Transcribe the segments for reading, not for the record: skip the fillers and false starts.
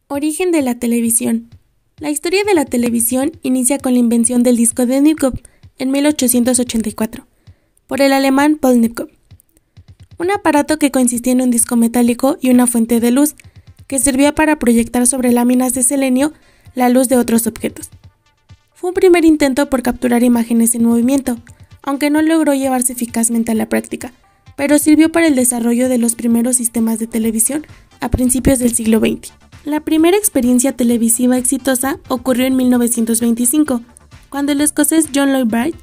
Origen de la televisión. La historia de la televisión inicia con la invención del disco de Nipkow en 1884, por el alemán Paul Nipkow. Un aparato que consistía en un disco metálico y una fuente de luz, que servía para proyectar sobre láminas de selenio la luz de otros objetos. Fue un primer intento por capturar imágenes en movimiento, aunque no logró llevarse eficazmente a la práctica, pero sirvió para el desarrollo de los primeros sistemas de televisión a principios del siglo XX. La primera experiencia televisiva exitosa ocurrió en 1925, cuando el escocés John Lloyd Wright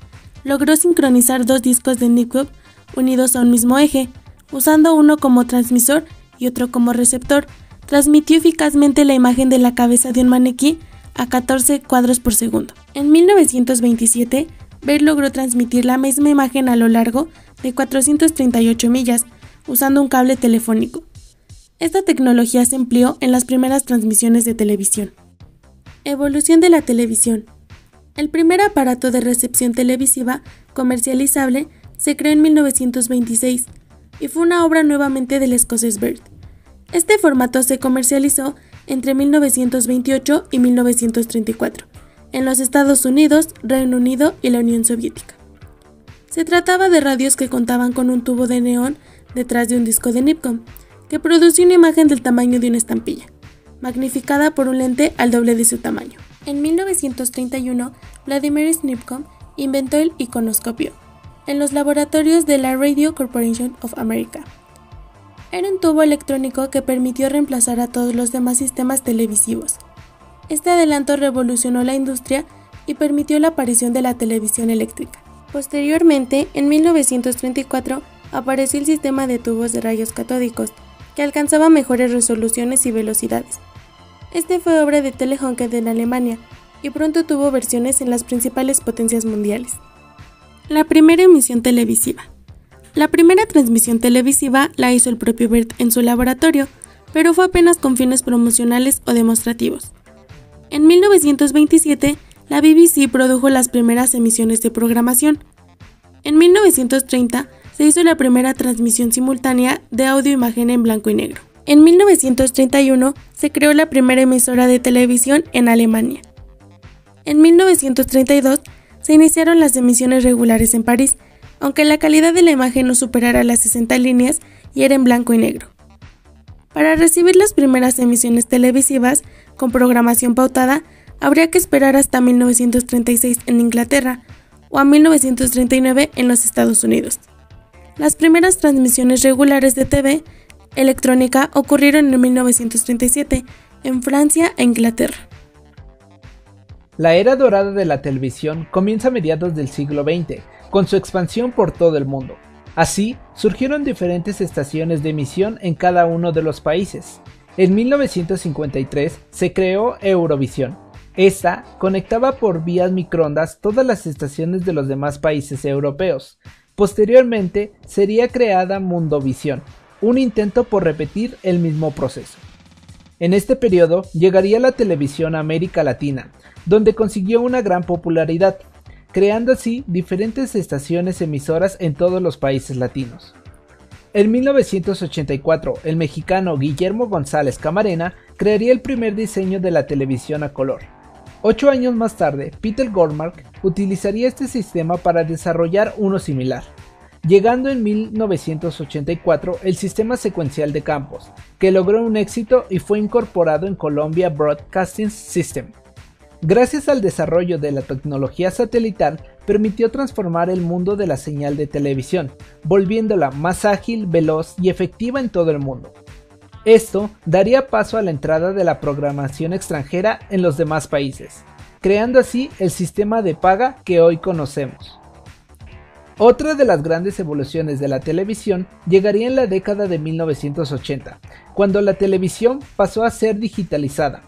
logró sincronizar dos discos de Nipkow unidos a un mismo eje, usando uno como transmisor y otro como receptor. Transmitió eficazmente la imagen de la cabeza de un maniquí a 14 cuadros por segundo. En 1927, Wright logró transmitir la misma imagen a lo largo de 438 millas, usando un cable telefónico. Esta tecnología se empleó en las primeras transmisiones de televisión. Evolución de la televisión. El primer aparato de recepción televisiva comercializable se creó en 1926 y fue una obra nuevamente del escocés Wright. Este formato se comercializó entre 1928 y 1934 en los Estados Unidos, Reino Unido y la Unión Soviética. Se trataba de radios que contaban con un tubo de neón detrás de un disco de Nipkow, que producía una imagen del tamaño de una estampilla, magnificada por un lente al doble de su tamaño. En 1931, Vladimir Nipkow inventó el iconoscopio en los laboratorios de la Radio Corporation of America. Era un tubo electrónico que permitió reemplazar a todos los demás sistemas televisivos. Este adelanto revolucionó la industria y permitió la aparición de la televisión eléctrica. Posteriormente, en 1934, apareció el sistema de tubos de rayos catódicos, que alcanzaba mejores resoluciones y velocidades. Este fue obra de Telefunken en Alemania y pronto tuvo versiones en las principales potencias mundiales. La primera emisión televisiva. La primera transmisión televisiva la hizo el propio Wright en su laboratorio, pero fue apenas con fines promocionales o demostrativos. En 1927, la BBC produjo las primeras emisiones de programación. En 1930, se hizo la primera transmisión simultánea de audio-imagen en blanco y negro. En 1931 se creó la primera emisora de televisión en Alemania. En 1932 se iniciaron las emisiones regulares en París, aunque la calidad de la imagen no superara las 60 líneas y era en blanco y negro. Para recibir las primeras emisiones televisivas con programación pautada, habría que esperar hasta 1936 en Inglaterra o a 1939 en los Estados Unidos. Las primeras transmisiones regulares de TV electrónica ocurrieron en 1937 en Francia e Inglaterra. La era dorada de la televisión comienza a mediados del siglo XX, con su expansión por todo el mundo. Así, surgieron diferentes estaciones de emisión en cada uno de los países. En 1953 se creó Eurovisión. Esta conectaba por vías microondas todas las estaciones de los demás países europeos. Posteriormente sería creada Mundovisión, un intento por repetir el mismo proceso. En este periodo llegaría la televisión a América Latina, donde consiguió una gran popularidad, creando así diferentes estaciones emisoras en todos los países latinos. En 1984, el mexicano Guillermo González Camarena crearía el primer diseño de la televisión a color. 8 años más tarde, Peter Goldmark utilizaría este sistema para desarrollar uno similar, llegando en 1984 el sistema secuencial de campos, que logró un éxito y fue incorporado en Columbia Broadcasting System. Gracias al desarrollo de la tecnología satelital, permitió transformar el mundo de la señal de televisión, volviéndola más ágil, veloz y efectiva en todo el mundo. Esto daría paso a la entrada de la programación extranjera en los demás países, creando así el sistema de paga que hoy conocemos. Otra de las grandes evoluciones de la televisión llegaría en la década de 1980, cuando la televisión pasó a ser digitalizada.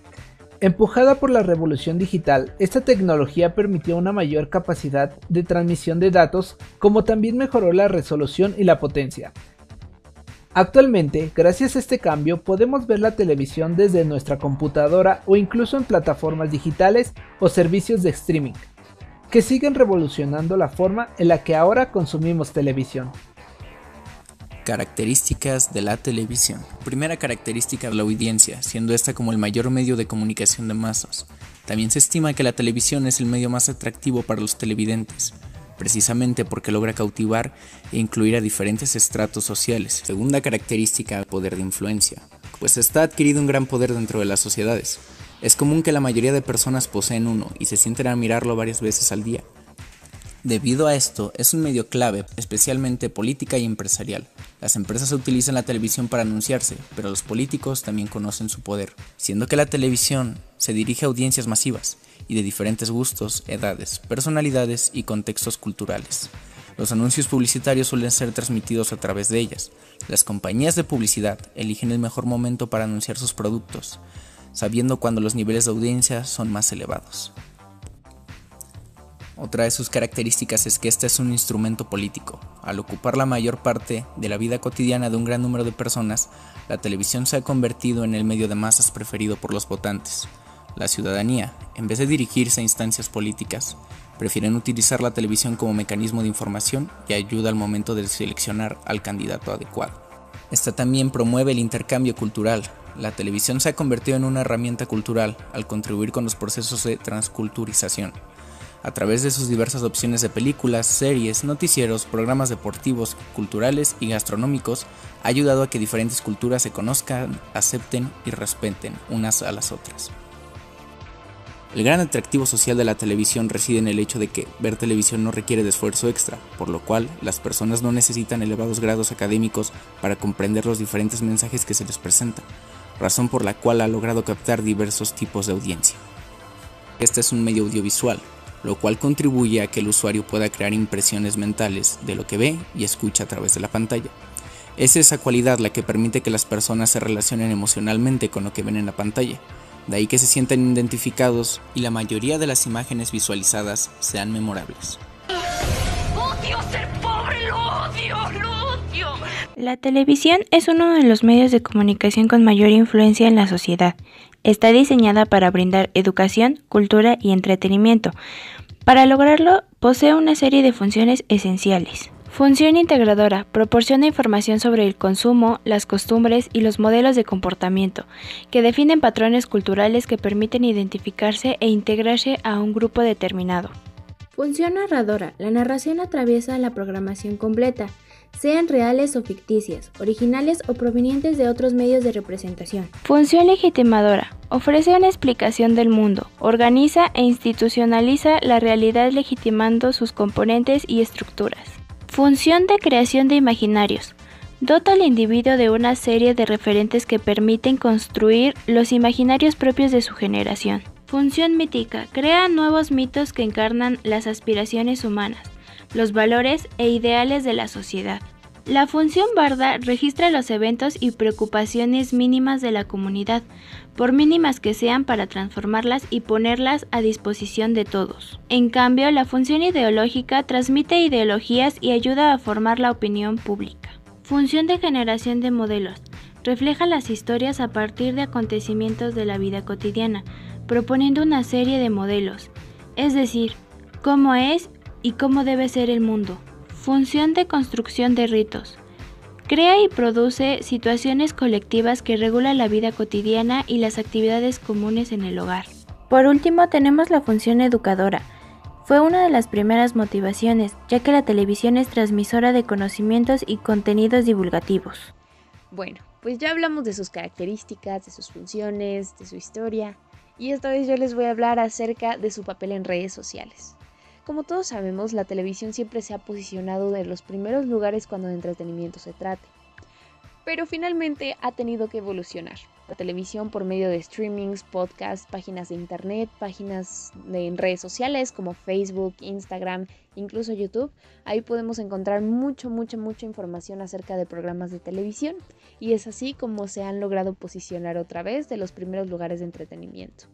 Empujada por la revolución digital, esta tecnología permitió una mayor capacidad de transmisión de datos, como también mejoró la resolución y la potencia. Actualmente, gracias a este cambio, podemos ver la televisión desde nuestra computadora o incluso en plataformas digitales o servicios de streaming, que siguen revolucionando la forma en la que ahora consumimos televisión. Características de la televisión. Primera característica, la audiencia, siendo esta como el mayor medio de comunicación de masas. También se estima que la televisión es el medio más atractivo para los televidentes, precisamente porque logra cautivar e incluir a diferentes estratos sociales. Segunda característica, poder de influencia, pues está adquirido un gran poder dentro de las sociedades. Es común que la mayoría de personas poseen uno y se sienten a mirarlo varias veces al día. Debido a esto, es un medio clave, especialmente política y empresarial. Las empresas utilizan la televisión para anunciarse, pero los políticos también conocen su poder, siendo que la televisión se dirige a audiencias masivas y de diferentes gustos, edades, personalidades y contextos culturales. Los anuncios publicitarios suelen ser transmitidos a través de ellas. Las compañías de publicidad eligen el mejor momento para anunciar sus productos, sabiendo cuándo los niveles de audiencia son más elevados. Otra de sus características es que este es un instrumento político. Al ocupar la mayor parte de la vida cotidiana de un gran número de personas, la televisión se ha convertido en el medio de masas preferido por los votantes. La ciudadanía, en vez de dirigirse a instancias políticas, prefieren utilizar la televisión como mecanismo de información y ayuda al momento de seleccionar al candidato adecuado. Esta también promueve el intercambio cultural. La televisión se ha convertido en una herramienta cultural al contribuir con los procesos de transculturización. A través de sus diversas opciones de películas, series, noticieros, programas deportivos, culturales y gastronómicos, ha ayudado a que diferentes culturas se conozcan, acepten y respeten unas a las otras. El gran atractivo social de la televisión reside en el hecho de que ver televisión no requiere de esfuerzo extra, por lo cual las personas no necesitan elevados grados académicos para comprender los diferentes mensajes que se les presentan, razón por la cual ha logrado captar diversos tipos de audiencia. Este es un medio audiovisual, lo cual contribuye a que el usuario pueda crear impresiones mentales de lo que ve y escucha a través de la pantalla. Es esa cualidad la que permite que las personas se relacionen emocionalmente con lo que ven en la pantalla, de ahí que se sientan identificados y la mayoría de las imágenes visualizadas sean memorables. ¡Odio ser pobre! ¡Lo odio! ¡Lo odio! La televisión es uno de los medios de comunicación con mayor influencia en la sociedad. Está diseñada para brindar educación, cultura y entretenimiento. Para lograrlo, posee una serie de funciones esenciales. Función integradora. Proporciona información sobre el consumo, las costumbres y los modelos de comportamiento, que definen patrones culturales que permiten identificarse e integrarse a un grupo determinado. Función narradora. La narración atraviesa la programación completa, sean reales o ficticias, originales o provenientes de otros medios de representación. Función legitimadora. Ofrece una explicación del mundo, organiza e institucionaliza la realidad legitimando sus componentes y estructuras. Función de creación de imaginarios. Dota al individuo de una serie de referentes que permiten construir los imaginarios propios de su generación. Función mítica. Crea nuevos mitos que encarnan las aspiraciones humanas, los valores e ideales de la sociedad. La función barda registra los eventos y preocupaciones mínimas de la comunidad, por mínimas que sean, para transformarlas y ponerlas a disposición de todos. En cambio, la función ideológica transmite ideologías y ayuda a formar la opinión pública. Función de generación de modelos. Refleja las historias a partir de acontecimientos de la vida cotidiana, proponiendo una serie de modelos, es decir, cómo es y cómo debe ser el mundo. Función de construcción de ritos. Crea y produce situaciones colectivas que regulan la vida cotidiana y las actividades comunes en el hogar. Por último, tenemos la función educadora. Fue una de las primeras motivaciones, ya que la televisión es transmisora de conocimientos y contenidos divulgativos. Bueno, pues ya hablamos de sus características, de sus funciones, de su historia, y esta vez yo les voy a hablar acerca de su papel en redes sociales. Como todos sabemos, la televisión siempre se ha posicionado en los primeros lugares cuando de entretenimiento se trate, pero finalmente ha tenido que evolucionar. La televisión, por medio de streamings, podcasts, páginas de internet, páginas en redes sociales como Facebook, Instagram, incluso YouTube, ahí podemos encontrar mucha información acerca de programas de televisión, y es así como se han logrado posicionar otra vez de los primeros lugares de entretenimiento.